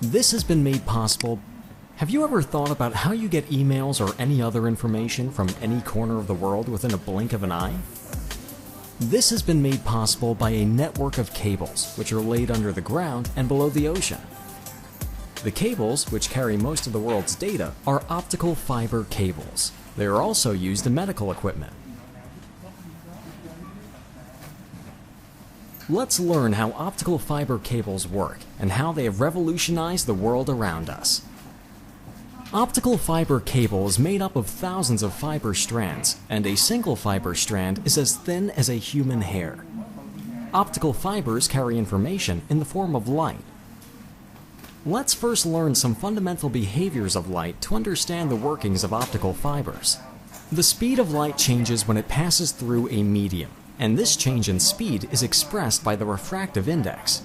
This has been made possible. Have you ever thought about how you get emails or any other information from any corner of the world within a blink of an eye? This has been made possible by a network of cables, which are laid under the ground and below the ocean. The cables, which carry most of the world's data, are optical fiber cables. They are also used in medical equipment. Let's learn how optical fiber cables work and how they have revolutionized the world around us. Optical fiber cable is made up of thousands of fiber strands, and a single fiber strand is as thin as a human hair. Optical fibers carry information in the form of light. Let's first learn some fundamental behaviors of light to understand the workings of optical fibers. The speed of light changes when it passes through a medium, and this change in speed is expressed by the refractive index.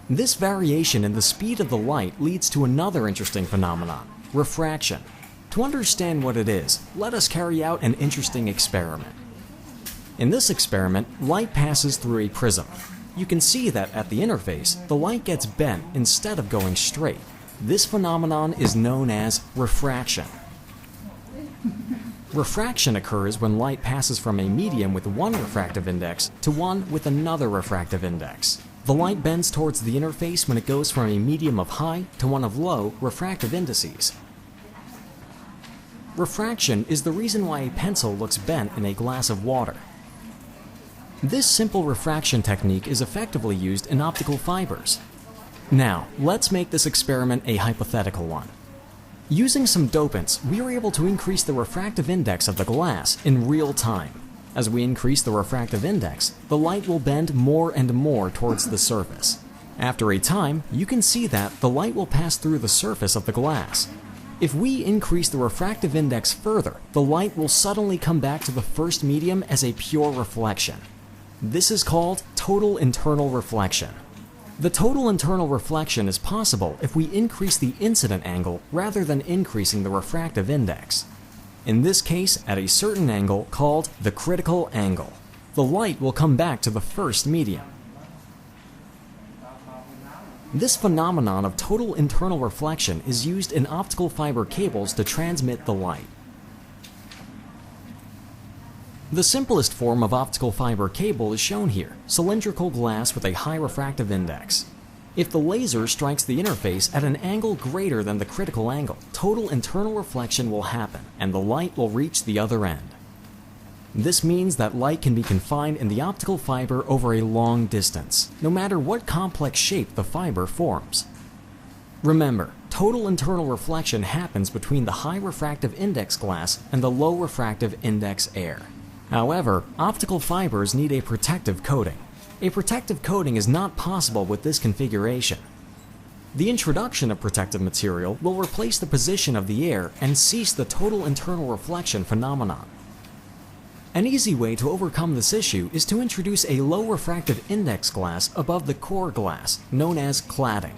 This variation in the speed of the light leads to another interesting phenomenon: refraction. To understand what it is, let us carry out an interesting experiment. In this experiment, light passes through a prism. You can see that at the interface, the light gets bent instead of going straight. This phenomenon is known as refraction. Refraction occurs when light passes from a medium with one refractive index to one with another refractive index. The light bends towards the interface when it goes from a medium of high to one of low refractive indices. Refraction is the reason why a pencil looks bent in a glass of water. This simple refraction technique is effectively used in optical fibers. Now, let's make this experiment a hypothetical one. Using some dopants, we are able to increase the refractive index of the glass in real time. As we increase the refractive index, the light will bend more and more towards the surface. After a time, you can see that the light will pass through the surface of the glass. If we increase the refractive index further, the light will suddenly come back to the first medium as a pure reflection. This is called total internal reflection. The total internal reflection is possible if we increase the incident angle rather than increasing the refractive index. In this case, at a certain angle called the critical angle, the light will come back to the first medium. This phenomenon of total internal reflection is used in optical fiber cables to transmit the light. The simplest form of optical fiber cable is shown here: cylindrical glass with a high refractive index. If the laser strikes the interface at an angle greater than the critical angle, total internal reflection will happen, and the light will reach the other end. This means that light can be confined in the optical fiber over a long distance, no matter what complex shape the fiber forms. Remember, total internal reflection happens between the high refractive index glass and the low refractive index air. However, optical fibers need a protective coating. A protective coating is not possible with this configuration. The introduction of protective material will replace the position of the air and cease the total internal reflection phenomenon. An easy way to overcome this issue is to introduce a low refractive index glass above the core glass, known as cladding.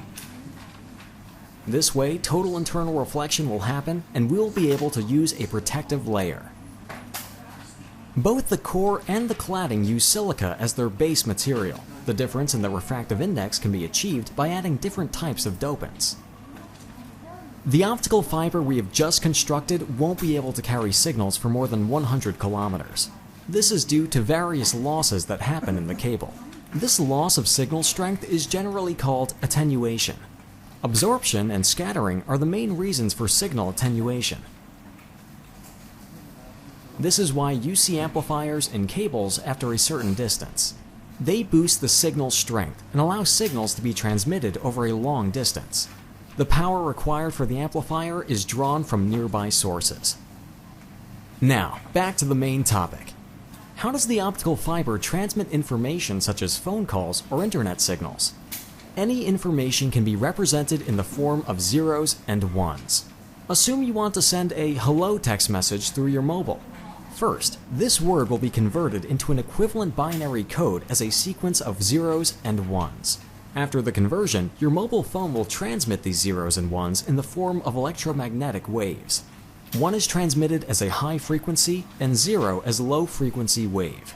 This way, total internal reflection will happen and we will be able to use a protective layer. Both the core and the cladding use silica as their base material. The difference in the refractive index can be achieved by adding different types of dopants. The optical fiber we have just constructed won't be able to carry signals for more than 100 kilometers. This is due to various losses that happen in the cable. This loss of signal strength is generally called attenuation. Absorption and scattering are the main reasons for signal attenuation. This is why you see amplifiers in cables after a certain distance. They boost the signal strength and allow signals to be transmitted over a long distance. The power required for the amplifier is drawn from nearby sources. Now, back to the main topic. How does the optical fiber transmit information such as phone calls or internet signals? Any information can be represented in the form of zeros and ones. Assume you want to send a hello text message through your mobile. First, this word will be converted into an equivalent binary code as a sequence of zeros and ones. After the conversion, your mobile phone will transmit these zeros and ones in the form of electromagnetic waves. One is transmitted as a high frequency and zero as low frequency wave.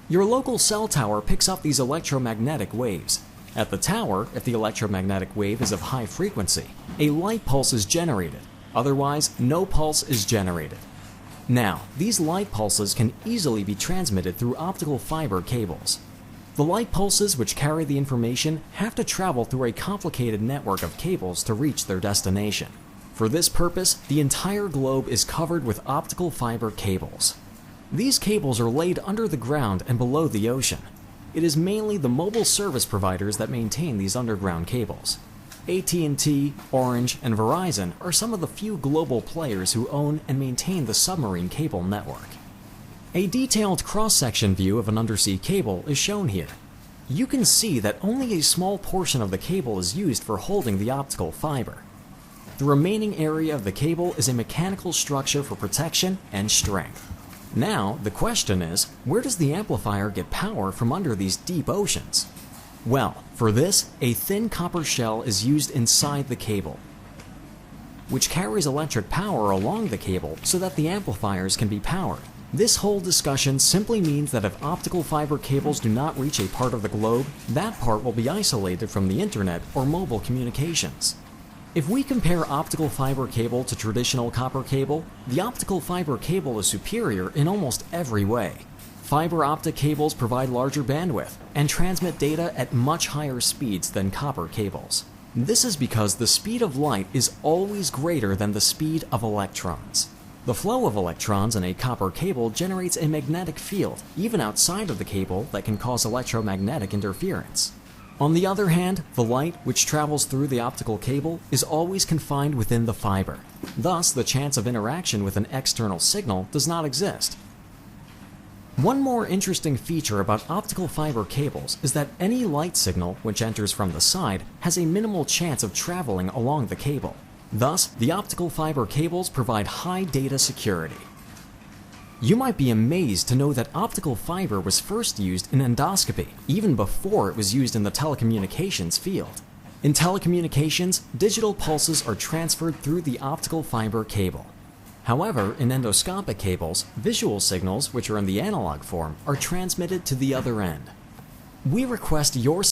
Your local cell tower picks up these electromagnetic waves. At the tower, if the electromagnetic wave is of high frequency, a light pulse is generated. Otherwise, no pulse is generated. Now, these light pulses can easily be transmitted through optical fiber cables. The light pulses which carry the information have to travel through a complicated network of cables to reach their destination. For this purpose, the entire globe is covered with optical fiber cables. These cables are laid under the ground and below the ocean. It is mainly the mobile service providers that maintain these underground cables. AT&T, Orange, and Verizon are some of the few global players who own and maintain the submarine cable network. A detailed cross-section view of an undersea cable is shown here. You can see that only a small portion of the cable is used for holding the optical fiber. The remaining area of the cable is a mechanical structure for protection and strength. Now, the question is, where does the amplifier get power from under these deep oceans? Well, for this, a thin copper shell is used inside the cable, which carries electric power along the cable so that the amplifiers can be powered. This whole discussion simply means that if optical fiber cables do not reach a part of the globe, that part will be isolated from the internet or mobile communications. If we compare optical fiber cable to traditional copper cable, the optical fiber cable is superior in almost every way. Fiber optic cables provide larger bandwidth and transmit data at much higher speeds than copper cables. This is because the speed of light is always greater than the speed of electrons. The flow of electrons in a copper cable generates a magnetic field, even outside of the cable, that can cause electromagnetic interference. On the other hand, the light, which travels through the optical cable, is always confined within the fiber. Thus, the chance of interaction with an external signal does not exist. One more interesting feature about optical fiber cables is that any light signal which enters from the side has a minimal chance of traveling along the cable. Thus, the optical fiber cables provide high data security. You might be amazed to know that optical fiber was first used in endoscopy, even before it was used in the telecommunications field. In telecommunications, digital pulses are transferred through the optical fiber cable. However, in endoscopic cables, visual signals, which are in the analog form, are transmitted to the other end. We request your